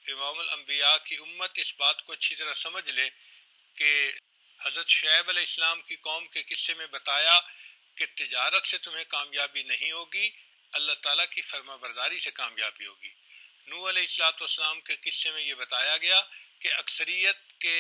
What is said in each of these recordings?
امام الانبیاء کی امت اس بات کو اچھی طرح سمجھ لے کہ حضرت شعیب علیہ السلام کی قوم کے قصے میں بتایا کہ تجارت سے تمہیں کامیابی نہیں ہوگی، اللہ تعالیٰ کی فرما برداری سے کامیابی ہوگی۔ نوح علیہ السلام کے قصے میں یہ بتایا گیا کہ اکثریت کے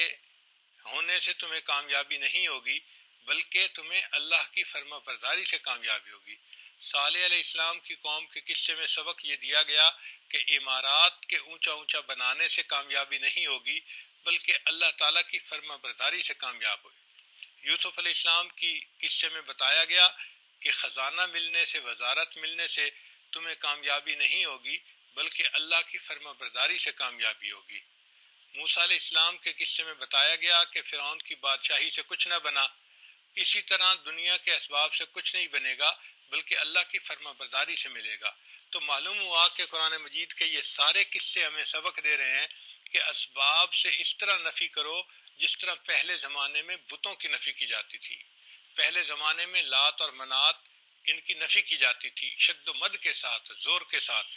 ہونے سے تمہیں کامیابی نہیں ہوگی بلکہ تمہیں اللہ کی فرما برداری سے کامیابی ہوگی۔ صالح علیہ السلام کی قوم کے قصے میں سبق یہ دیا گیا کہ عمارات کے اونچا اونچا بنانے سے کامیابی نہیں ہوگی بلکہ اللہ تعالیٰ کی فرما برداری سے کامیاب ہوگی۔ یوسف علیہ السلام کی قصے میں بتایا گیا کہ خزانہ ملنے سے، وزارت ملنے سے تمہیں کامیابی نہیں ہوگی بلکہ اللہ کی فرما برداری سے کامیابی ہوگی۔ موسیٰ علیہ السلام کے قصے میں بتایا گیا کہ فرعون کی بادشاہی سے کچھ نہ بنا، اسی طرح دنیا کے اسباب سے کچھ نہیں بنے گا بلکہ اللہ کی فرما برداری سے ملے گا۔ تو معلوم ہوا کہ قرآن مجید کے یہ سارے قصے ہمیں سبق دے رہے ہیں کہ اسباب سے اس طرح نفی کرو جس طرح پہلے زمانے میں بتوں کی نفی کی جاتی تھی۔ پہلے زمانے میں لات اور منات ان کی نفی کی جاتی تھی شد و مد کے ساتھ، زور کے ساتھ۔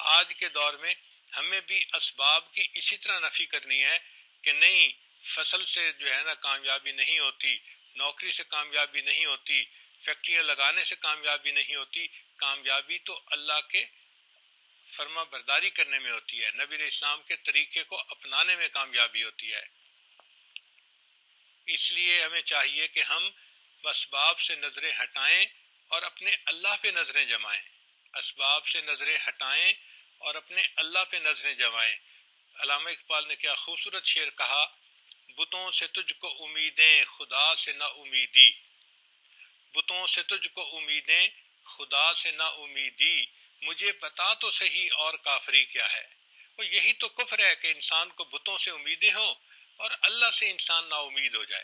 آج کے دور میں ہمیں بھی اسباب کی اسی طرح نفی کرنی ہے کہ نہیں، فصل سے جو ہے نا کامیابی نہیں ہوتی، نوکری سے کامیابی نہیں ہوتی، فیکٹریاں لگانے سے کامیابی نہیں ہوتی، کامیابی تو اللہ کے فرما برداری کرنے میں ہوتی ہے، نبی علیہ السلام کے طریقے کو اپنانے میں کامیابی ہوتی ہے۔ اس لیے ہمیں چاہیے کہ ہم اسباب سے نظریں ہٹائیں اور اپنے اللہ پہ نظریں جمائیں، اسباب سے نظریں ہٹائیں اور اپنے اللہ پہ نظریں جمائیں۔ علامہ اقبال نے کیا خوبصورت شعر کہا، بتوں سے تجھ کو امیدیں خدا سے نہ امیدی، بتوں سے تجھ کو امیدیں خدا سے نہ امیدی، مجھے بتا تو صحیح اور کافری کیا ہے۔ اور یہی تو کفر ہے کہ انسان کو بتوں سے امیدیں ہوں اور اللہ سے انسان نا امید ہو جائے۔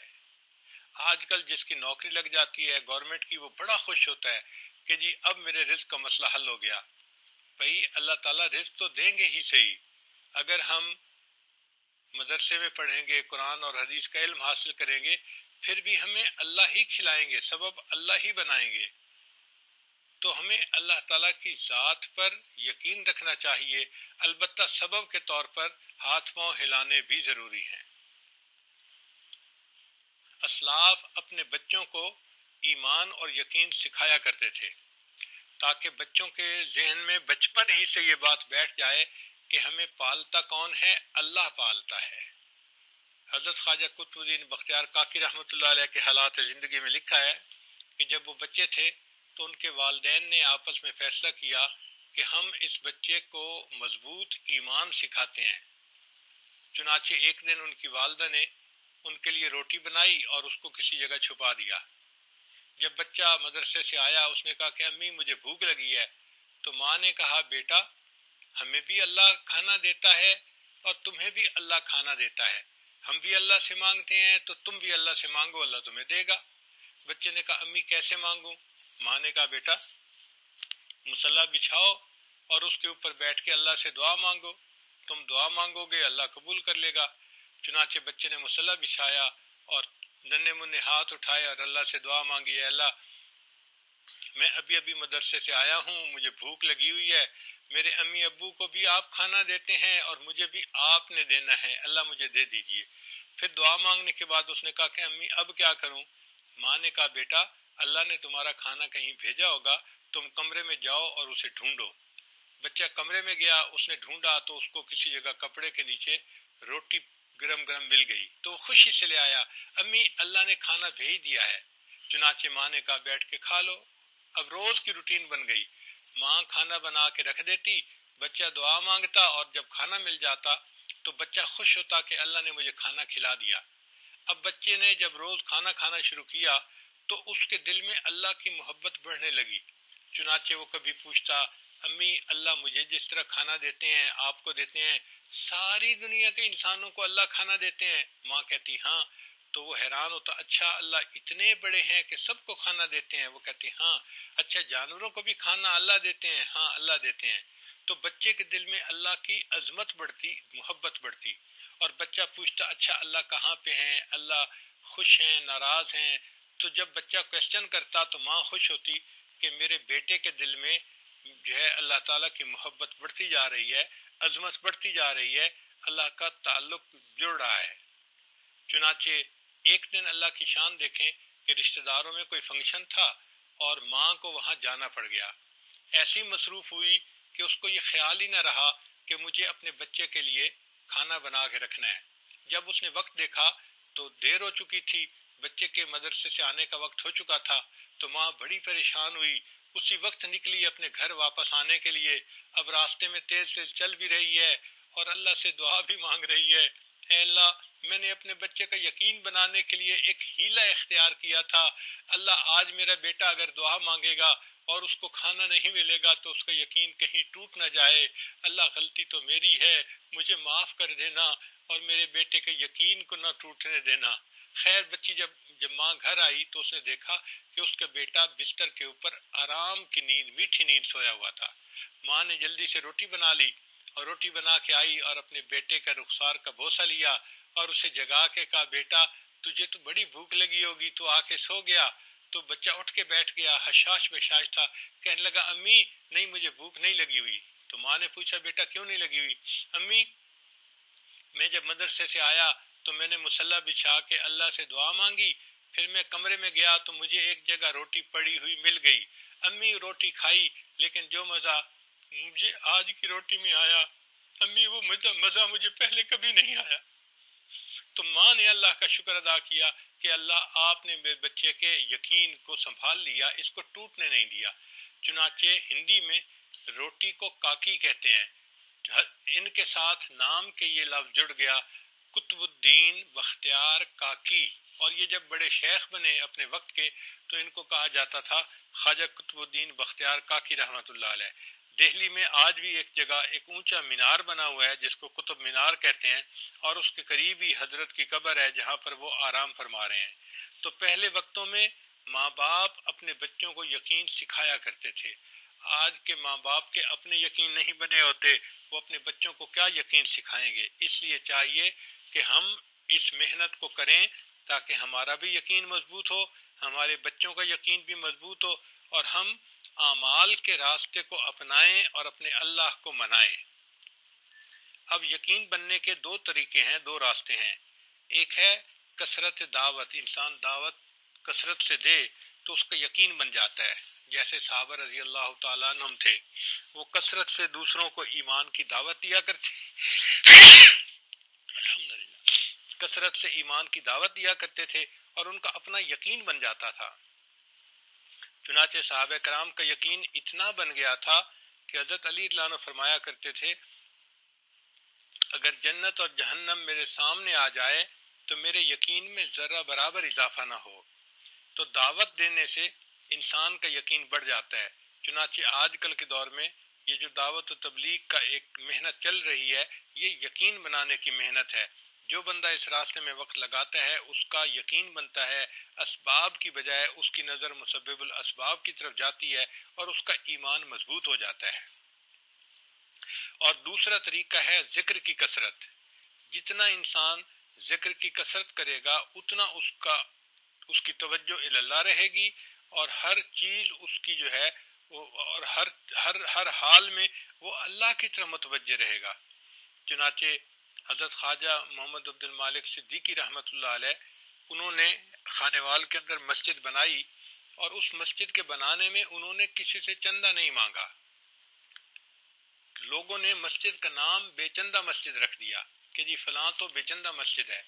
آج کل جس کی نوکری لگ جاتی ہے گورنمنٹ کی، وہ بڑا خوش ہوتا ہے کہ جی اب میرے رزق کا مسئلہ حل ہو گیا۔ بھئی اللہ تعالیٰ رزق تو دیں گے ہی صحیح، اگر ہم مدرسے میں پڑھیں گے، قرآن اور حدیث کا علم حاصل کریں گے، پھر بھی ہمیں اللہ ہی کھلائیں گے، سبب اللہ ہی بنائیں گے۔ تو ہمیں اللہ تعالیٰ کی ذات پر یقین رکھنا چاہیے، البتہ سبب کے طور پر ہاتھ پاؤں ہلانے بھی ضروری ہیں۔ اسلاف اپنے بچوں کو ایمان اور یقین سکھایا کرتے تھے تاکہ بچوں کے ذہن میں بچپن ہی سے یہ بات بیٹھ جائے کہ ہمیں پالتا کون ہے؟ اللہ پالتا ہے۔ حضرت خواجہ قطب الدین بختیار کاکی رحمۃ اللہ علیہ کے حالات زندگی میں لکھا ہے کہ جب وہ بچے تھے تو ان کے والدین نے آپس میں فیصلہ کیا کہ ہم اس بچے کو مضبوط ایمان سکھاتے ہیں۔ چنانچہ ایک دن ان کی والدہ نے ان کے لیے روٹی بنائی اور اس کو کسی جگہ چھپا دیا۔ جب بچہ مدرسے سے آیا اس نے کہا کہ امی مجھے بھوک لگی ہے، تو ماں نے کہا بیٹا ہمیں بھی اللہ کھانا دیتا ہے اور تمہیں بھی اللہ کھانا دیتا ہے، ہم بھی اللہ سے مانگتے ہیں تو تم بھی اللہ سے مانگو، اللہ تمہیں دے گا۔ بچے نے کہا امی کیسے مانگوں؟ ماں نے کہا بیٹا مصلی بچھاؤ اور اس کے اوپر بیٹھ کے اللہ سے دعا مانگو، تم دعا مانگو گے اللہ قبول کر لے گا۔ چنانچہ بچے نے مصلی بچھایا اور ننھے منھے ہاتھ اٹھائے اور اللہ سے دعا مانگی، اے اللہ میں ابھی ابھی مدرسے سے آیا ہوں، مجھے بھوک لگی ہوئی ہے، میرے امی ابو کو بھی آپ کھانا دیتے ہیں اور مجھے بھی آپ نے دینا ہے، اللہ مجھے دے دیجئے۔ پھر دعا مانگنے کے بعد اس نے کہا کہ امی اب کیا کروں؟ ماں نے کہا بیٹا اللہ نے تمہارا کھانا کہیں بھیجا ہوگا، تم کمرے میں جاؤ اور اسے ڈھونڈو۔ بچہ کمرے میں گیا، اس نے ڈھونڈا تو اس کو کسی جگہ کپڑے کے نیچے روٹی گرم گرم مل گئی تو وہ خوشی سے لے آیا، امی اللہ نے کھانا بھیج دیا ہے۔ چنانچہ ماں نے کہا بیٹھ کے کھا لو۔ اب روز کی روٹین بن گئی، ماں کھانا بنا کے رکھ دیتی، بچہ دعا مانگتا اور جب کھانا مل جاتا تو بچہ خوش ہوتا کہ اللہ نے مجھے کھانا کھلا دیا۔ اب بچے نے جب روز کھانا کھانا شروع کیا تو اس کے دل میں اللہ کی محبت بڑھنے لگی۔ چنانچہ وہ کبھی پوچھتا امی اللہ مجھے جس طرح کھانا دیتے ہیں آپ کو دیتے ہیں، ساری دنیا کے انسانوں کو اللہ کھانا دیتے ہیں؟ ماں کہتی ہاں۔ تو وہ حیران ہوتا، اچھا اللہ اتنے بڑے ہیں کہ سب کو کھانا دیتے ہیں؟ وہ کہتی ہاں۔ اچھا جانوروں کو بھی کھانا اللہ دیتے ہیں؟ ہاں اللہ دیتے ہیں۔ تو بچے کے دل میں اللہ کی عظمت بڑھتی، محبت بڑھتی، اور بچہ پوچھتا اچھا اللہ کہاں پہ ہیں، اللہ خوش ہیں ناراض ہیں؟ تو جب بچہ کویسچن کرتا تو ماں خوش ہوتی کہ میرے بیٹے کے دل میں جو ہے اللہ تعالیٰ کی محبت بڑھتی جا رہی ہے، عظمت بڑھتی جا رہی ہے، اللہ کا تعلق جڑ رہا ہے۔ چنانچہ ایک دن اللہ کی شان دیکھیں کہ رشتہ داروں میں کوئی فنکشن تھا اور ماں کو وہاں جانا پڑ گیا۔ ایسی مصروف ہوئی کہ اس کو یہ خیال ہی نہ رہا کہ مجھے اپنے بچے کے لیے کھانا بنا کے رکھنا ہے۔ جب اس نے وقت دیکھا تو دیر ہو چکی تھی، بچے کے مدرسے سے آنے کا وقت ہو چکا تھا، تو ماں بڑی پریشان ہوئی، اسی وقت نکلی اپنے گھر واپس آنے کے لیے۔ اب راستے میں تیز تیز چل بھی رہی ہے اور اللہ سے دعا بھی مانگ رہی ہے، اے اللہ میں نے اپنے بچے کا یقین بنانے کے لیے ایک ہیلہ اختیار کیا تھا، اللہ آج میرا بیٹا اگر دعا مانگے گا اور اس کو کھانا نہیں ملے گا تو اس کا یقین کہیں ٹوٹ نہ جائے، اللہ غلطی تو میری ہے، مجھے معاف کر دینا اور میرے بیٹے کے یقین کو نہ ٹوٹنے دینا۔ خیر بچی جب ماں گھر آئی تو اس نے دیکھا کہ اس کا بیٹا بستر کے اوپر آرام کی نیند، میٹھی نیند سویا ہوا تھا۔ ماں نے جلدی سے روٹی بنا لی اور روٹی بنا کے آئی اور اپنے بیٹے کا رخسار کا بوسہ لیا اور اسے جگا کے کہا، بیٹا تجھے تو بڑی بھوک لگی ہوگی، تو آ کے سو گیا؟ تو بچہ اٹھ کے بیٹھ گیا، حشاش بشاش تھا، کہنے لگا امی نہیں مجھے بھوک نہیں لگی ہوئی۔ تو ماں نے پوچھا بیٹا کیوں نہیں لگی ہوئی؟ امی میں جب مدرسے سے آیا تو میں نے مصلی بچھا کے اللہ سے دعا مانگی، پھر میں کمرے میں گیا تو مجھے ایک جگہ روٹی پڑی ہوئی مل گئی، امی روٹی کھائی، لیکن جو مزہ مجھے آج کی روٹی میں آیا امی وہ مزہ مجھے پہلے کبھی نہیں آیا۔ تو ماں نے اللہ کا شکر ادا کیا کہ اللہ آپ نے میرے بچے کے یقین کو سنبھال لیا، اس کو ٹوٹنے نہیں دیا۔ چنانچہ ہندی میں روٹی کو کاکی کہتے ہیں، ان کے ساتھ نام کے یہ لفظ جڑ گیا، قطب الدین بختیار کاکی، اور یہ جب بڑے شیخ بنے اپنے وقت کے تو ان کو کہا جاتا تھا خواجہ قطب الدین بختیار کاکی رحمۃ اللہ علیہ۔ دہلی میں آج بھی ایک جگہ ایک اونچا مینار بنا ہوا ہے جس کو قطب مینار کہتے ہیں، اور اس کے قریب ہی حضرت کی قبر ہے جہاں پر وہ آرام فرما رہے ہیں۔ تو پہلے وقتوں میں ماں باپ اپنے بچوں کو یقین سکھایا کرتے تھے۔ آج کے ماں باپ کے اپنے یقین نہیں بنے ہوتے، وہ اپنے بچوں کو کیا یقین سکھائیں گے؟ اس لیے چاہیے کہ ہم اس محنت کو کریں تاکہ ہمارا بھی یقین مضبوط ہو، ہمارے بچوں کا یقین بھی مضبوط ہو، اور ہم اعمال کے راستے کو اپنائیں اور اپنے اللہ کو منائیں۔ اب یقین بننے کے دو طریقے ہیں، دو راستے ہیں۔ ایک ہے کثرت دعوت، انسان دعوت کثرت سے دے تو اس کا یقین بن جاتا ہے، جیسے صحابہ رضی اللہ تعالیٰ عنہم تھے، وہ کثرت سے دوسروں کو ایمان کی دعوت دیا کرتے الحمدللہ کثرت سے ایمان کی دعوت دیا کرتے تھے اور ان کا اپنا یقین بن جاتا تھا۔ چنانچہ صحابہ کرام کا یقین اتنا بن گیا تھا کہ حضرت علی رضی اللہ عنہ فرمایا کرتے تھے، اگر جنت اور جہنم میرے سامنے آ جائے تو میرے یقین میں ذرہ برابر اضافہ نہ ہو۔ تو دعوت دینے سے انسان کا یقین بڑھ جاتا ہے۔ چنانچہ آج کل کے دور میں یہ جو دعوت و تبلیغ کا ایک محنت چل رہی ہے، یہ یقین بنانے کی محنت ہے۔ جو بندہ اس راستے میں وقت لگاتا ہے اس کا یقین بنتا ہے، اسباب کی بجائے اس کی نظر مسبب الاسباب کی طرف جاتی ہے اور اس کا ایمان مضبوط ہو جاتا ہے۔ اور دوسرا طریقہ ہے ذکر کی کثرت۔ جتنا انسان ذکر کی کثرت کرے گا اتنا اس کی توجہ اللہ رہے گی، اور ہر چیز اس کی جو ہے اور ہر حال میں وہ اللہ کی طرف متوجہ رہے گا۔ چنانچہ حضرت خواجہ محمد عبد المالک صدیقی رحمۃ اللہ علیہ، انہوں نے خانیوال کے اندر مسجد بنائی، اور اس مسجد کے بنانے میں انہوں نے کسی سے چندہ نہیں مانگا۔ لوگوں نے مسجد کا نام بے چندہ مسجد رکھ دیا کہ جی فلاں تو بے چندہ مسجد ہے۔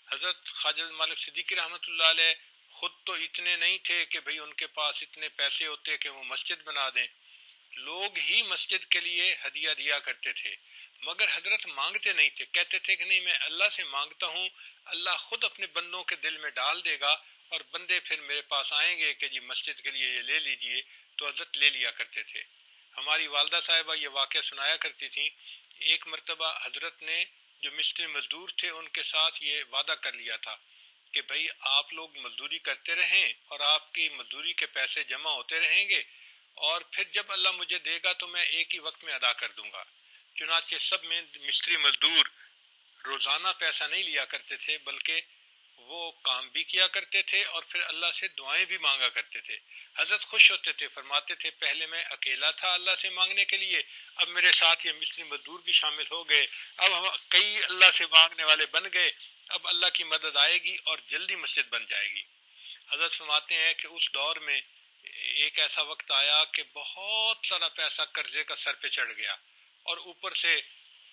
حضرت خواجہ مالک صدیقی رحمۃ اللہ علیہ خود تو اتنے نہیں تھے کہ بھئی ان کے پاس اتنے پیسے ہوتے کہ وہ مسجد بنا دیں، لوگ ہی مسجد کے لیے ہدیہ دیا کرتے تھے، مگر حضرت مانگتے نہیں تھے، کہتے تھے کہ نہیں میں اللہ سے مانگتا ہوں، اللہ خود اپنے بندوں کے دل میں ڈال دے گا اور بندے پھر میرے پاس آئیں گے کہ جی مسجد کے لیے یہ لے لیجئے، تو حضرت لے لیا کرتے تھے۔ ہماری والدہ صاحبہ یہ واقعہ سنایا کرتی تھیں، ایک مرتبہ حضرت نے جو مستری مزدور تھے ان کے ساتھ یہ وعدہ کر لیا تھا کہ بھئی آپ لوگ مزدوری کرتے رہیں اور آپ کی مزدوری کے پیسے جمع ہوتے رہیں گے، اور پھر جب اللہ مجھے دے گا تو میں ایک ہی وقت میں ادا کر دوں گا۔ چنانچہ سب میں مستری مزدور روزانہ پیسہ نہیں لیا کرتے تھے، بلکہ وہ کام بھی کیا کرتے تھے اور پھر اللہ سے دعائیں بھی مانگا کرتے تھے۔ حضرت خوش ہوتے تھے، فرماتے تھے پہلے میں اکیلا تھا اللہ سے مانگنے کے لیے، اب میرے ساتھ یہ مصری مزدور بھی شامل ہو گئے، اب ہم کئی اللہ سے مانگنے والے بن گئے، اب اللہ کی مدد آئے گی اور جلدی مسجد بن جائے گی۔ حضرت فرماتے ہیں کہ اس دور میں ایک ایسا وقت آیا کہ بہت سارا پیسہ قرضے کا سر پہ چڑھ گیا اور اوپر سے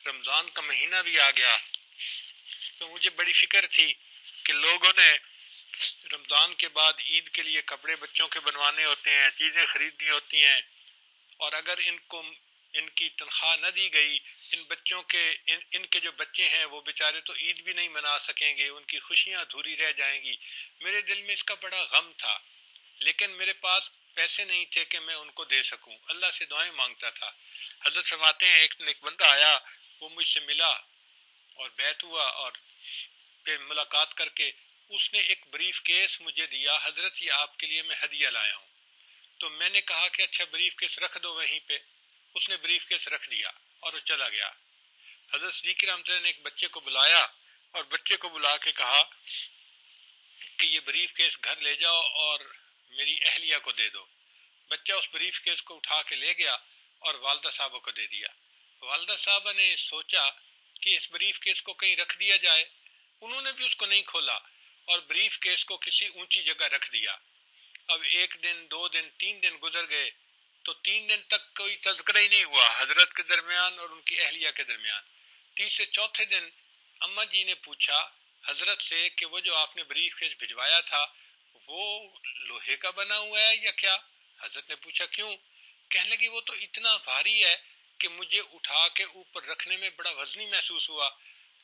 رمضان کا مہینہ بھی آ گیا، تو مجھے بڑی فکر تھی کہ لوگوں نے رمضان کے بعد عید کے لیے کپڑے بچوں کے بنوانے ہوتے ہیں، چیزیں خریدنی ہوتی ہیں، اور اگر ان کی تنخواہ نہ دی گئی، ان کے جو بچے ہیں وہ بیچارے تو عید بھی نہیں منا سکیں گے، ان کی خوشیاں ادھوری رہ جائیں گی۔ میرے دل میں اس کا بڑا غم تھا، لیکن میرے پاس پیسے نہیں تھے کہ میں ان کو دے سکوں، اللہ سے دعائیں مانگتا تھا۔ حضرت فرماتے ہیں ایک بندہ آیا، وہ مجھ سے ملا اور بیعت ہوا، اور پھر ملاقات کر کے اس نے ایک بریف کیس مجھے دیا، حضرت یہ آپ کے لیے میں ہدیہ لایا ہوں۔ تو میں نے کہا کہ اچھا بریف کیس رکھ دو وہیں پہ، اس نے بریف کیس رکھ دیا اور وہ چلا گیا۔ حضرت صدیق رحمۃ اللہ نے ایک بچے کو بلایا اور بچے کو بلا کے کہا کہ یہ بریف کیس گھر لے جاؤ اور میری اہلیہ کو دے دو۔ بچہ اس بریف کیس کو اٹھا کے لے گیا اور والدہ صاحبہ کو دے دیا۔ والدہ صاحبہ نے سوچا کہ اس بریف کیس کو کہیں رکھ دیا جائے، انہوں نے بھی اس کو نہیں کھولا اور بریف کیس کو کسی اونچی جگہ رکھ دیا۔ اب 1 دن 2 دن 3 دن گزر گئے تو 3 دن تک کوئی تذکرہ ہی نہیں ہوا حضرت کے درمیان اور ان کی اہلیہ کے درمیان۔ تیسرے چوتھے دن اماں جی نے پوچھا حضرت سے کہ وہ جو آپ نے بریف کیس بھجوایا تھا وہ لوہے کا بنا ہوا ہے یا کیا؟ حضرت نے پوچھا کیوں؟ کہنے لگی وہ تو اتنا بھاری ہے کہ مجھے اٹھا کے اوپر رکھنے میں بڑا وزنی محسوس ہوا۔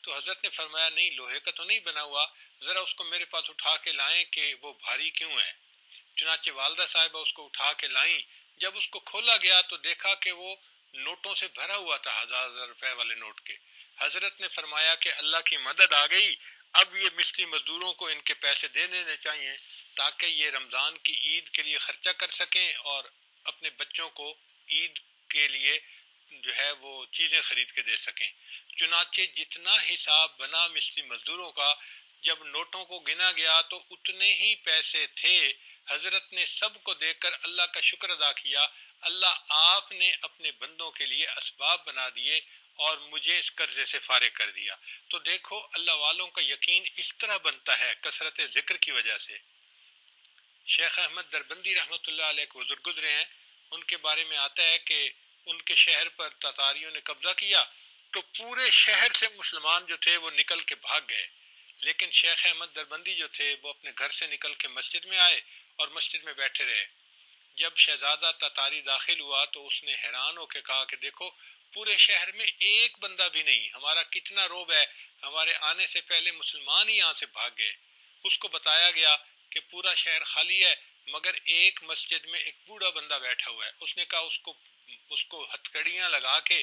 تو حضرت نے فرمایا نہیں، لوہے کا تو نہیں بنا ہوا، ذرا اس کو میرے پاس اٹھا کے لائیں کہ وہ بھاری کیوں ہے۔ چنانچہ والدہ صاحبہ اس کو اٹھا کے لائیں، جب اس کو کھولا گیا تو دیکھا کہ وہ نوٹوں سے بھرا ہوا تھا، 1000 روپے والے نوٹ کے۔ حضرت نے فرمایا کہ اللہ کی مدد آ گئی، اب یہ مصری مزدوروں کو ان کے پیسے دے دینے چاہیے تاکہ یہ رمضان کی عید کے لیے خرچہ کر سکیں اور اپنے بچوں کو عید کے لیے جو ہے وہ چیزیں خرید کے دے سکیں۔ چنانچہ جتنا حساب بنا مصری مزدوروں کا، جب نوٹوں کو گنا گیا تو اتنے ہی پیسے تھے۔ حضرت نے سب کو دے کر اللہ کا شکر ادا کیا، اللہ آپ نے اپنے بندوں کے لیے اسباب بنا دیے اور مجھے اس قرضے سے فارغ کر دیا۔ تو دیکھو اللہ والوں کا یقین اس طرح بنتا ہے کثرت ذکر کی وجہ سے۔ شیخ احمد دربندی رحمۃ اللہ علیہ کو بزرگ گزرے ہیں، ان کے بارے میں آتا ہے کہ ان کے شہر پر تاتاریوں نے قبضہ کیا تو پورے شہر سے مسلمان جو تھے وہ نکل کے بھاگ گئے، لیکن شیخ احمد دربندی جو تھے وہ اپنے گھر سے نکل کے مسجد میں آئے اور مسجد میں بیٹھے رہے۔ جب شہزادہ تاتاری داخل ہوا تو اس نے حیران ہو کے کہا کہ دیکھو پورے شہر میں ایک بندہ بھی نہیں، ہمارا کتنا روب ہے، ہمارے آنے سے پہلے مسلمان ہی یہاں سے بھاگ گئے۔ اس کو بتایا گیا کہ پورا شہر خالی ہے مگر ایک مسجد میں ایک بوڑھا بندہ بیٹھا ہوا ہے۔ اس نے کہا اس کو ہتھکڑیاں لگا کے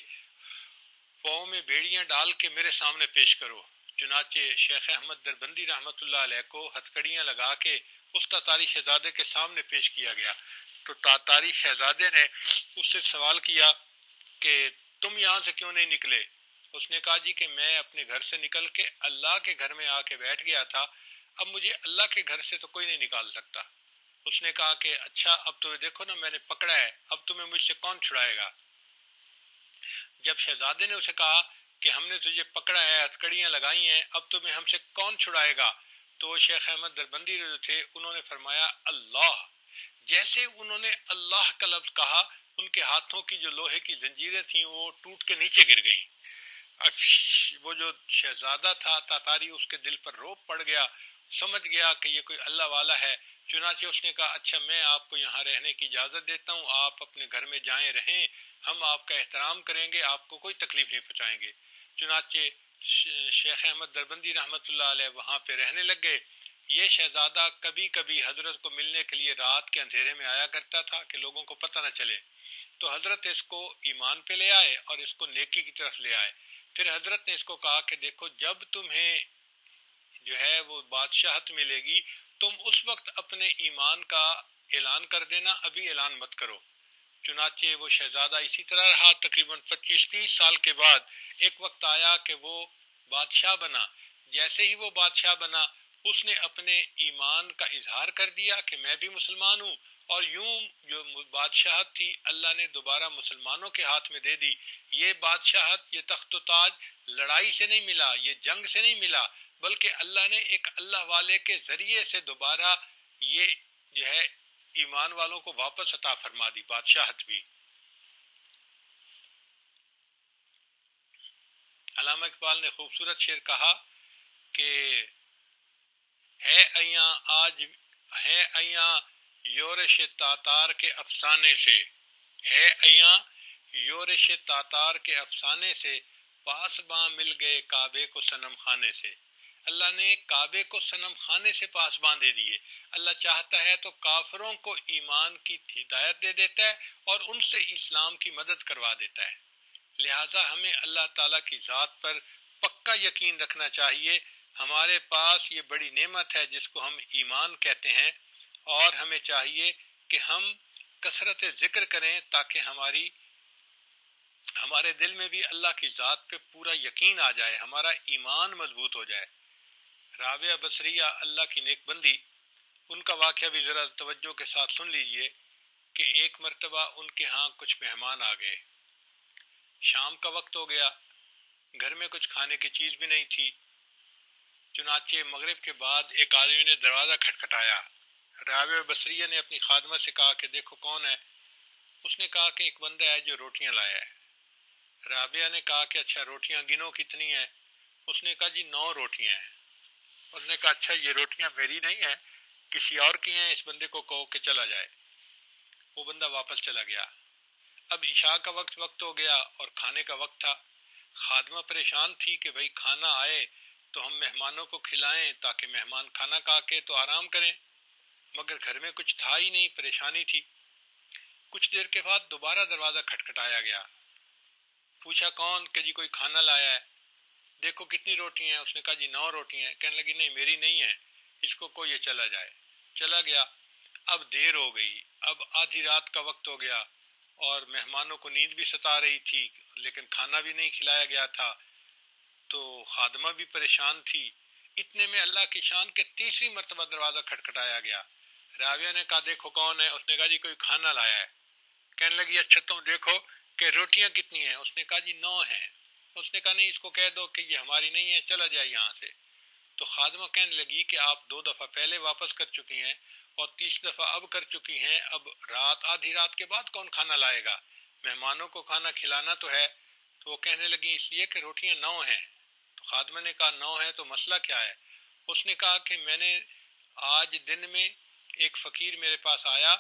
پاؤں میں بیڑیاں ڈال کے میرے سامنے پیش کرو۔ چنانچہ شیخ احمد دربندی رحمۃ اللہ علیہ کو ہتھکڑیاں لگا کے اس تاتاری شہزادے کے سامنے پیش کیا گیا۔ تو تاتاری شہزادے نے اس سے سوال کیا کہ تم یہاں سے کیوں نہیں نکلے؟ اس نے کہا جی کہ میں اپنے گھر سے نکل کے اللہ کے گھر میں آ کے بیٹھ گیا تھا، اب مجھے اللہ کے گھر سے تو کوئی نہیں نکال سکتا۔ اس نے کہا کہ اچھا اب تمہیں دیکھو نا میں نے پکڑا ہے، اب تمہیں مجھ سے کون چھڑائے گا؟ جب شہزادے نے اسے کہا کہ ہم نے تجھے پکڑا ہے، ہتھکڑیاں لگائی ہیں، اب تمہیں ہم سے کون چھڑائے گا؟ تو شیخ احمد دربندی جو تھے انہوں نے فرمایا اللہ۔ جیسے انہوں نے اللہ کا لفظ کہا ان کے ہاتھوں کی جو لوہے کی زنجیریں تھیں وہ ٹوٹ کے نیچے گر گئیں۔ وہ جو شہزادہ تھا تاتاری اس کے دل پر روب پڑ گیا، سمجھ گیا کہ یہ کوئی اللہ والا ہے۔ چنانچہ اس نے کہا اچھا میں آپ کو یہاں رہنے کی اجازت دیتا ہوں، آپ اپنے گھر میں جائیں رہیں، ہم آپ کا احترام کریں گے، آپ کو کوئی تکلیف نہیں پہنچائیں گے۔ چنانچہ شیخ احمد دربندی رحمۃ اللہ علیہ وہاں پہ رہنے لگ گئے۔ یہ شہزادہ کبھی کبھی حضرت کو ملنے کے لیے رات کے اندھیرے میں آیا کرتا تھا کہ لوگوں کو پتہ نہ چلے، تو حضرت اس کو ایمان پہ لے آئے اور اس کو نیکی کی طرف لے آئے۔ پھر حضرت نے اس کو کہا کہ دیکھو جب تمہیں جو ہے وہ بادشاہت ملے گی تم اس وقت اپنے ایمان کا اعلان کر دینا، ابھی اعلان مت کرو۔ چنانچہ وہ شہزادہ اسی طرح رہا، تقریباً 25-30 سال کے بعد ایک وقت آیا کہ وہ بادشاہ بنا۔ جیسے ہی وہ بادشاہ بنا اس نے اپنے ایمان کا اظہار کر دیا کہ میں بھی مسلمان ہوں، اور یوں جو بادشاہت تھی اللہ نے دوبارہ مسلمانوں کے ہاتھ میں دے دی۔ یہ بادشاہت، یہ تخت و تاج لڑائی سے نہیں ملا، یہ جنگ سے نہیں ملا، بلکہ اللہ نے ایک اللہ والے کے ذریعے سے دوبارہ یہ جو ہے ایمان والوں کو واپس عطا فرما دی بادشاہت بھی۔ علامہ اقبال نے خوبصورت شعر کہا کہ ہے ایاں یورش تاتار کے افسانے سے، ہے ایاں یورش تاتار کے افسانے سے، پاسباں مل گئے کعبے کو صنم خانے سے۔ اللہ نے کعبے کو صنم خانے سے پاسباں دے دیے۔ اللہ چاہتا ہے تو کافروں کو ایمان کی ہدایت دے دیتا ہے اور ان سے اسلام کی مدد کروا دیتا ہے۔ لہٰذا ہمیں اللہ تعالیٰ کی ذات پر پکا یقین رکھنا چاہیے۔ ہمارے پاس یہ بڑی نعمت ہے جس کو ہم ایمان کہتے ہیں، اور ہمیں چاہیے کہ ہم کثرت ذکر کریں تاکہ ہمارے دل میں بھی اللہ کی ذات پہ پورا یقین آ جائے، ہمارا ایمان مضبوط ہو جائے۔ رابعہ بصریہ اللہ کی نیک بندی، ان کا واقعہ بھی ذرا توجہ کے ساتھ سن لیجئے کہ ایک مرتبہ ان کے ہاں کچھ مہمان آ گئے۔ شام کا وقت ہو گیا، گھر میں کچھ کھانے کی چیز بھی نہیں تھی۔ چنانچہ مغرب کے بعد ایک آدمی نے دروازہ کھٹکھٹایا۔ رابعہ بصریہ نے اپنی خادمہ سے کہا کہ دیکھو کون ہے۔ اس نے کہا کہ ایک بندہ ہے جو روٹیاں لایا ہے۔ رابعہ نے کہا کہ اچھا روٹیاں گنو کتنی ہیں؟ اس نے کہا جی 9 روٹیاں ہیں۔ اس نے کہا اچھا یہ روٹیاں میری نہیں ہیں، کسی اور کی ہیں، اس بندے کو کہو کہ چلا جائے۔ وہ بندہ واپس چلا گیا۔ اب عشاء کا وقت ہو گیا اور کھانے کا وقت تھا۔ خادمہ پریشان تھی کہ بھئی کھانا آئے تو ہم مہمانوں کو کھلائیں تاکہ مہمان کھانا کھا کے تو آرام کریں، مگر گھر میں کچھ تھا ہی نہیں، پریشانی تھی۔ کچھ دیر کے بعد دوبارہ دروازہ کھٹکھٹایا گیا۔ پوچھا کون؟ کہ جی کوئی کھانا لایا ہے۔ دیکھو کتنی روٹیاں ہیں؟ اس نے کہا جی 9 روٹیاں ہیں۔ کہنے لگی نہیں میری نہیں ہے، اس کو کوئی یہ چلا جائے۔ چلا گیا۔ اب دیر ہو گئی، اب آدھی رات کا وقت ہو گیا اور مہمانوں کو نیند بھی ستا رہی تھی لیکن کھانا بھی نہیں کھلایا گیا تھا، تو خادمہ بھی پریشان تھی۔ اتنے میں اللہ کی شان کے تیسری مرتبہ دروازہ کھٹکھٹایا گیا۔ راویہ نے کہا دیکھو کون ہے؟ اس نے کہا جی کوئی کھانا لایا ہے۔ کہنے لگی اچھا تم دیکھو کہ روٹیاں کتنی ہیں؟ اس نے کہا جی 9 ہیں۔ اس نے کہا نہیں اس کو کہہ دو کہ یہ ہماری نہیں ہے، چلا جائے یہاں سے۔ تو خادمہ کہنے لگی کہ آپ 2 دفعہ پہلے واپس کر چکی ہیں اور 30 دفعہ اب کر چکی ہیں، اب آدھی رات کے بعد کون کھانا لائے گا؟ مہمانوں کو کھانا کھلانا تو ہے۔ تو وہ کہنے لگی اس لیے کہ روٹیاں 9 ہیں۔ تو خادمہ نے کہا 9 ہے تو مسئلہ کیا ہے؟ اس نے کہا کہ میں نے آج دن میں ایک فقیر میرے پاس آیا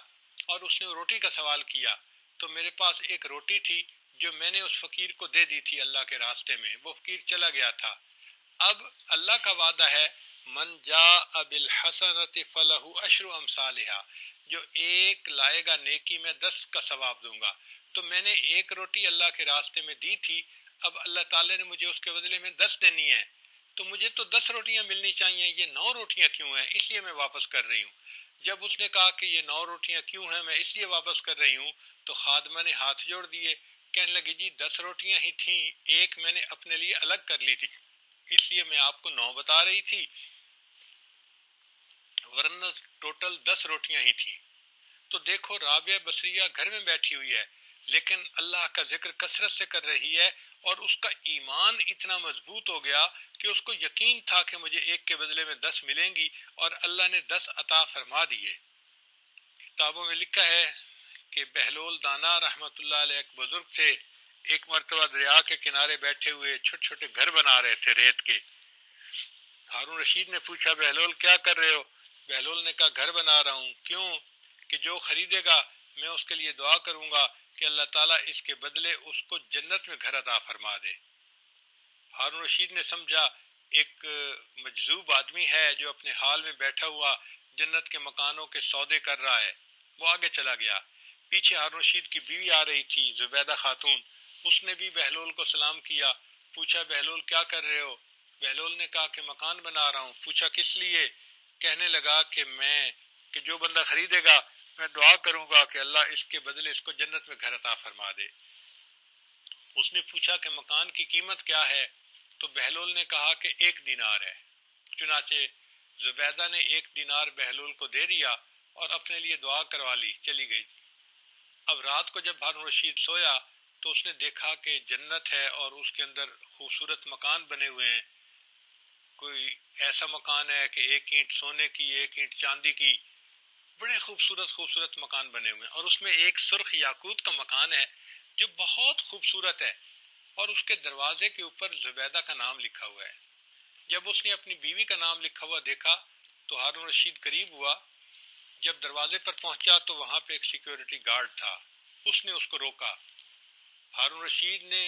اور اس نے روٹی کا سوال کیا، تو میرے پاس ایک روٹی تھی جو میں نے اس فقیر کو دے دی تھی اللہ کے راستے میں، وہ فقیر چلا گیا تھا۔ اب اللہ کا وعدہ ہے من جاء بالحسنۃ فلہ عشر امثالھا، جو ایک لائے گا نیکی میں 10 کا ثواب دوں گا۔ تو میں نے ایک روٹی اللہ کے راستے میں دی تھی، اب اللہ تعالی نے مجھے اس کے بدلے میں 10 دینی ہے، تو مجھے تو 10 روٹیاں ملنی چاہیے، یہ 9 روٹیاں کیوں ہیں؟ اس لیے میں واپس کر رہی ہوں۔ جب اس نے کہا کہ یہ 9 روٹیاں کیوں ہیں میں اس لیے واپس کر رہی ہوں، تو خادمہ نے ہاتھ جوڑ دیے، کہنے لگی جی 10 روٹیاں ہی تھیں، ایک میں نے اپنے لیے الگ کر لی تھی، اس لیے میں آپ کو 9 بتا رہی تھی، ورنہ ٹوٹل 10 روٹیاں ہی تھیں۔ تو دیکھو رابعہ بصریہ گھر میں بیٹھی ہوئی ہے لیکن اللہ کا ذکر کثرت سے کر رہی ہے، اور اس کا ایمان اتنا مضبوط ہو گیا کہ اس کو یقین تھا کہ مجھے ایک کے بدلے میں 10 ملیں گی، اور اللہ نے 10 عطا فرما دیے۔ کتابوں میں لکھا ہے کہ بہلول دانا رحمۃ اللہ علیہ ایک بزرگ تھے، ایک مرتبہ دریا کے کنارے بیٹھے ہوئے چھوٹے چھوٹے گھر بنا رہے تھے ریت کے۔ ہارون رشید نے پوچھا بہلول کیا کر رہے ہو؟ بہلول نے کہا گھر بنا رہا ہوں۔ کیوں؟ کہ جو خریدے گا میں اس کے لیے دعا کروں گا کہ اللہ تعالیٰ اس کے بدلے اس کو جنت میں گھر عطا فرما دے۔ ہارون رشید نے سمجھا ایک مجذوب آدمی ہے جو اپنے حال میں بیٹھا ہوا جنت کے مکانوں کے سودے کر رہا ہے۔ وہ آگے چلا گیا۔ پیچھے ہارون رشید کی بیوی آ رہی تھی زبیدہ خاتون، اس نے بھی بہلول کو سلام کیا۔ پوچھا بہلول کیا کر رہے ہو؟ بہلول نے کہا کہ مکان بنا رہا ہوں۔ پوچھا کس لیے؟ کہنے لگا کہ جو بندہ خریدے گا میں دعا کروں گا کہ اللہ اس کے بدلے اس کو جنت میں گھر عطا فرما دے۔ اس نے پوچھا کہ مکان کی قیمت کیا ہے؟ تو بہلول نے کہا کہ 1 دینار ہے۔ چنانچہ زبیدہ نے 1 دینار بہلول کو دے دیا اور اپنے لیے دعا کروا لی، چلی گئی۔ اب رات کو جب ہارون رشید سویا تو اس نے دیکھا کہ جنت ہے اور اس کے اندر خوبصورت مکان بنے ہوئے ہیں۔ کوئی ایسا مکان ہے کہ 1 اینٹ سونے کی، 1 اینٹ چاندی کی، بڑے خوبصورت مکان بنے ہوئے ہیں، اور اس میں ایک سرخ یاقوت کا مکان ہے جو بہت خوبصورت ہے، اور اس کے دروازے کے اوپر زبیدہ کا نام لکھا ہوا ہے۔ جب اس نے اپنی بیوی کا نام لکھا ہوا دیکھا تو ہارون رشید قریب ہوا۔ جب دروازے پر پہنچا تو وہاں پہ ایک سیکیورٹی گارڈ تھا، اس نے اس کو روکا۔ ہارون رشید نے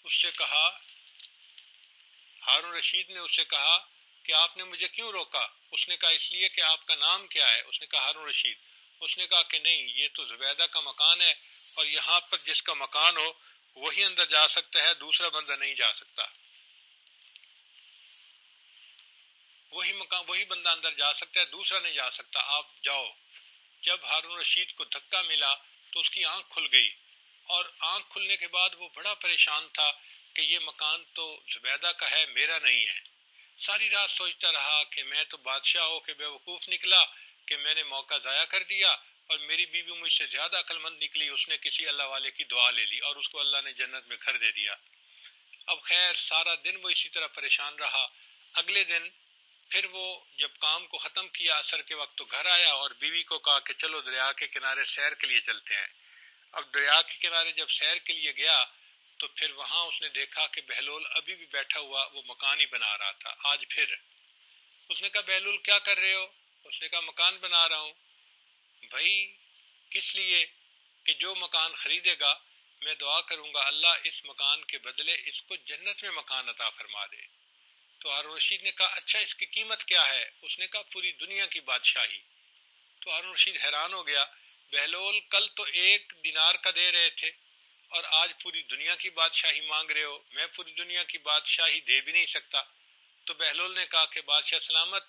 اس سے کہا کہ آپ نے مجھے کیوں روکا؟ اس نے کہا اس لیے کہ آپ کا نام کیا ہے؟ اس نے کہا ہارون رشید۔ اس نے کہا کہ نہیں، یہ تو زبیدہ کا مکان ہے، اور یہاں پر جس کا مکان ہو وہی اندر جا سکتا ہے، دوسرا بندہ نہیں جا سکتا۔ وہی بندہ اندر جا سکتا ہے، دوسرا نہیں جا سکتا، آپ جاؤ۔ جب ہارون رشید کو دھکا ملا تو اس کی آنکھ کھل گئی، اور آنکھ کھلنے کے بعد وہ بڑا پریشان تھا کہ یہ مکان تو زبیدہ کا ہے، میرا نہیں ہے۔ ساری رات سوچتا رہا کہ میں تو بادشاہ ہو کے بیوقوف نکلا کہ میں نے موقع ضائع کر دیا، اور میری بیوی مجھ سے زیادہ عقل مند نکلی، اس نے کسی اللہ والے کی دعا لے لی اور اس کو اللہ نے جنت میں گھر دے دیا۔ اب خیر سارا دن وہ اسی طرح پریشان رہا۔ اگلے دن پھر وہ جب کام کو ختم کیا عصر کے وقت تو گھر آیا اور بیوی کو کہا کہ چلو دریا کے کنارے سیر کے لیے چلتے ہیں۔ اب دریا کے کنارے جب سیر کے لیے گیا تو پھر وہاں اس نے دیکھا کہ بہلول ابھی بھی بیٹھا ہوا وہ مکان ہی بنا رہا تھا۔ آج پھر اس نے کہا بہلول کیا کر رہے ہو؟ اس نے کہا مکان بنا رہا ہوں۔ بھائی کس لیے؟ کہ جو مکان خریدے گا میں دعا کروں گا اللہ اس مکان کے بدلے اس کو جنت میں مکان عطا فرما دے۔ تو ہارون رشید نے کہا اچھا اس کی قیمت کیا ہے؟ اس نے کہا پوری دنیا کی بادشاہی۔ تو ہارون رشید حیران ہو گیا، بہلول کل تو 1 دینار کا دے رہے تھے اور آج پوری دنیا کی بادشاہی مانگ رہے ہو، میں پوری دنیا کی بادشاہی دے بھی نہیں سکتا۔ تو بہلول نے کہا کہ بادشاہ سلامت،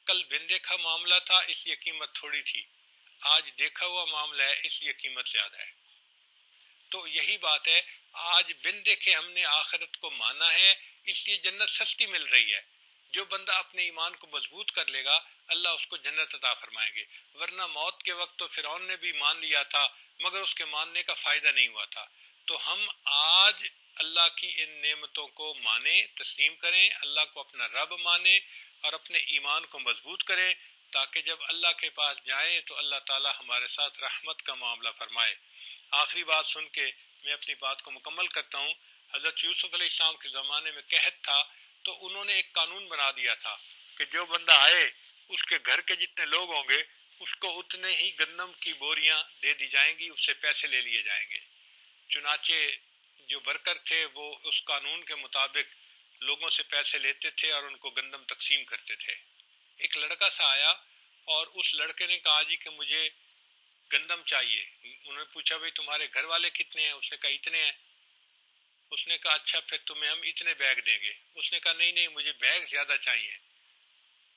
کل بن دیکھا معاملہ تھا اس لیے قیمت تھوڑی تھی، آج دیکھا ہوا معاملہ ہے اس لیے قیمت زیادہ ہے۔ تو یہی بات ہے، آج بن دیکھے ہم نے آخرت کو مانا ہے اس لیے جنت سستی مل رہی ہے۔ جو بندہ اپنے ایمان کو مضبوط کر لے گا اللہ اس کو جنت عطا فرمائیں گے، ورنہ موت کے وقت تو فرعون نے بھی مان لیا تھا مگر اس کے ماننے کا فائدہ نہیں ہوا تھا۔ تو ہم آج اللہ کی ان نعمتوں کو مانیں، تسلیم کریں، اللہ کو اپنا رب مانیں اور اپنے ایمان کو مضبوط کریں، تاکہ جب اللہ کے پاس جائیں تو اللہ تعالی ہمارے ساتھ رحمت کا معاملہ فرمائے۔ آخری بات سن کے میں اپنی بات کو مکمل کرتا ہوں۔ حضرت یوسف علیہ السلام کے زمانے میں قحط تھا تو انہوں نے ایک قانون بنا دیا تھا کہ جو بندہ آئے اس کے گھر کے جتنے لوگ ہوں گے اس کو اتنے ہی گندم کی بوریاں دے دی جائیں گی، اس سے پیسے لے لیے جائیں گے۔ چنانچہ جو ورکر تھے وہ اس قانون کے مطابق لوگوں سے پیسے لیتے تھے اور ان کو گندم تقسیم کرتے تھے۔ ایک لڑکا سا آیا اور اس لڑکے نے کہا جی کہ مجھے گندم چاہیے۔ انہوں نے پوچھا بھئی تمہارے گھر والے کتنے ہیں؟ اس نے کہا اتنے ہیں۔ اس نے کہا اچھا پھر تمہیں ہم اتنے بیگ دیں گے۔ اس نے کہا نہیں مجھے بیگ زیادہ چاہیے۔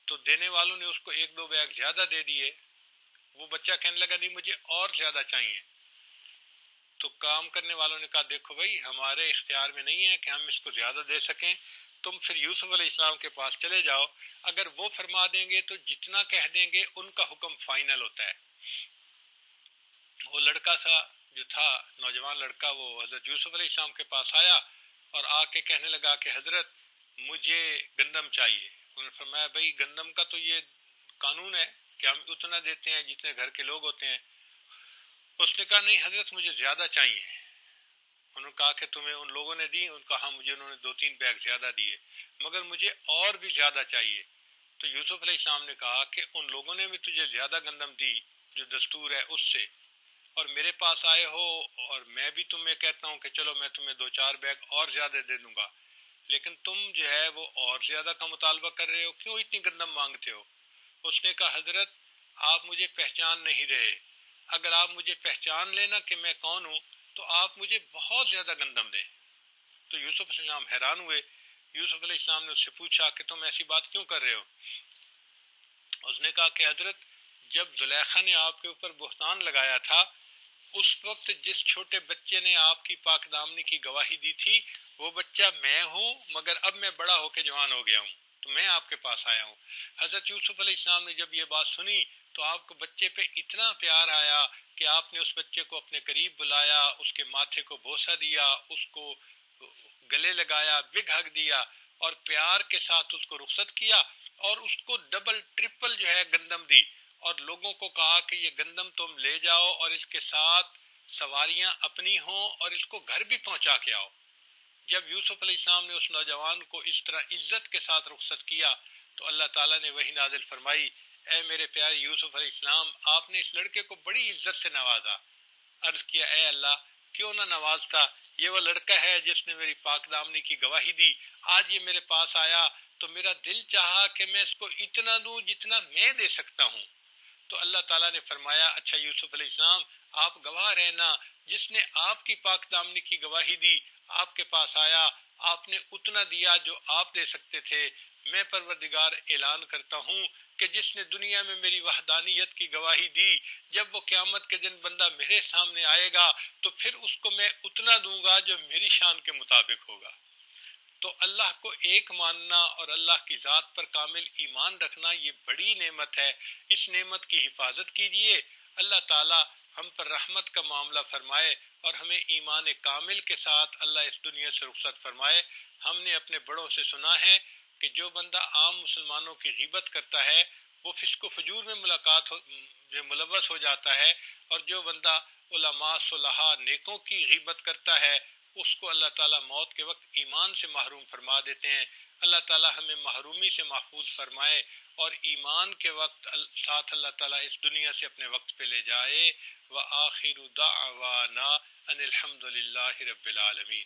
تو دینے والوں نے اس کو 1-2 بیگ زیادہ دے دیے۔ وہ بچہ کہنے لگا نہیں مجھے اور زیادہ چاہیے۔ تو کام کرنے والوں نے کہا دیکھو بھائی ہمارے اختیار میں نہیں ہے کہ ہم اس کو زیادہ دے سکیں، تم پھر یوسف علیہ السلام کے پاس چلے جاؤ، اگر وہ فرما دیں گے تو جتنا کہہ دیں گے ان کا حکم فائنل ہوتا ہے۔ وہ لڑکا سا جو تھا نوجوان لڑکا وہ حضرت یوسف علیہ السلام کے پاس آیا اور آ کے کہنے لگا کہ حضرت مجھے گندم چاہیے۔ انہوں نے فرمایا بھائی گندم کا تو یہ قانون ہے کہ ہم اتنا دیتے ہیں جتنے گھر کے لوگ ہوتے ہیں۔ اس نے کہا نہیں حضرت مجھے زیادہ چاہیے۔ انہوں نے کہا کہ تمہیں ان لوگوں نے دی؟ ان کا ہاں مجھے انہوں نے 2-3 بیگ زیادہ دیے مگر مجھے اور بھی زیادہ چاہیے۔ تو یوسف علیہ السلام نے کہا کہ ان لوگوں نے بھی تجھے زیادہ گندم دی جو دستور ہے اس سے، اور میرے پاس آئے ہو اور میں بھی تمہیں کہتا ہوں کہ چلو میں تمہیں 2-4 بیگ اور زیادہ دے دوں گا، لیکن تم جو ہے وہ اور زیادہ کا مطالبہ کر رہے ہو، کیوں اتنی گندم مانگتے ہو؟ اس نے کہا حضرت آپ مجھے پہچان نہیں رہے، اگر آپ مجھے پہچان لینا کہ میں کون ہوں تو آپ مجھے بہت زیادہ گندم دیں۔ تو یوسف علیہ السلام حیران ہوئے۔ یوسف علیہ السلام نے اس سے پوچھا کہ تم ایسی بات کیوں کر رہے ہو؟ اس نے کہا کہ حضرت جب زلیخا نے آپ کے اوپر بہتان لگایا تھا اس وقت جس چھوٹے بچے نے آپ کی پاک دامنی کی گواہی دی تھی وہ بچہ میں ہوں، مگر اب میں بڑا ہو کے جوان ہو گیا ہوں۔ تو میں آپ کے پاس آیا ہوں۔ حضرت یوسف علیہ السلام نے جب یہ بات سنی تو آپ کو بچے پہ اتنا پیار آیا کہ آپ نے اس بچے کو اپنے قریب بلایا، اس کے ماتھے کو بوسہ دیا، اس کو گلے لگایا، بگ ہگ دیا اور پیار کے ساتھ اس کو رخصت کیا، اور اس کو ڈبل ٹرپل جو ہے گندم دی، اور لوگوں کو کہا کہ یہ گندم تم لے جاؤ اور اس کے ساتھ سواریاں اپنی ہوں اور اس کو گھر بھی پہنچا کے آؤ۔ جب یوسف علیہ السلام نے اس نوجوان کو اس طرح عزت کے ساتھ رخصت کیا تو اللہ تعالیٰ نے وحی نازل فرمائی، اے میرے پیارے یوسف علیہ السلام، آپ نے اس لڑکے کو بڑی عزت سے نوازا۔ عرض کیا، اے اللہ کیوں نہ نوازتا، یہ وہ لڑکا ہے جس نے میری پاک دامنی کی گواہی دی، آج یہ میرے پاس آیا تو میرا دل چاہا کہ میں اس کو اتنا دوں جتنا میں دے سکتا ہوں۔ تو اللہ تعالیٰ نے فرمایا، اچھا یوسف علیہ السلام آپ گواہ رہنا، جس نے آپ کی پاک دامنی کی گواہی دی آپ کے پاس آیا، آپ نے اتنا دیا جو آپ دے سکتے تھے۔ میں پروردگار اعلان کرتا ہوں کہ جس نے دنیا میں میری وحدانیت کی گواہی دی، جب وہ قیامت کے دن بندہ میرے سامنے آئے گا تو پھر اس کو میں اتنا دوں گا جو میری شان کے مطابق ہوگا۔ تو اللہ کو ایک ماننا اور اللہ کی ذات پر کامل ایمان رکھنا یہ بڑی نعمت ہے، اس نعمت کی حفاظت کیجئے۔ اللہ تعالی ہم پر رحمت کا معاملہ فرمائے اور ہمیں ایمان کامل کے ساتھ اللہ اس دنیا سے رخصت فرمائے۔ ہم نے اپنے بڑوں سے سنا ہے کہ جو بندہ عام مسلمانوں کی غیبت کرتا ہے وہ فسق و فجور میں ملوث ہو جاتا ہے، اور جو بندہ علماء صلحاء نیکوں کی غیبت کرتا ہے اس کو اللہ تعالیٰ موت کے وقت ایمان سے محروم فرما دیتے ہیں۔ اللہ تعالیٰ ہمیں محرومی سے محفوظ فرمائے اور ایمان کے وقت ساتھ اللہ تعالیٰ اس دنیا سے اپنے وقت پہ لے جائے۔ وآخر دعوانا ان الحمد للہ رب العالمین۔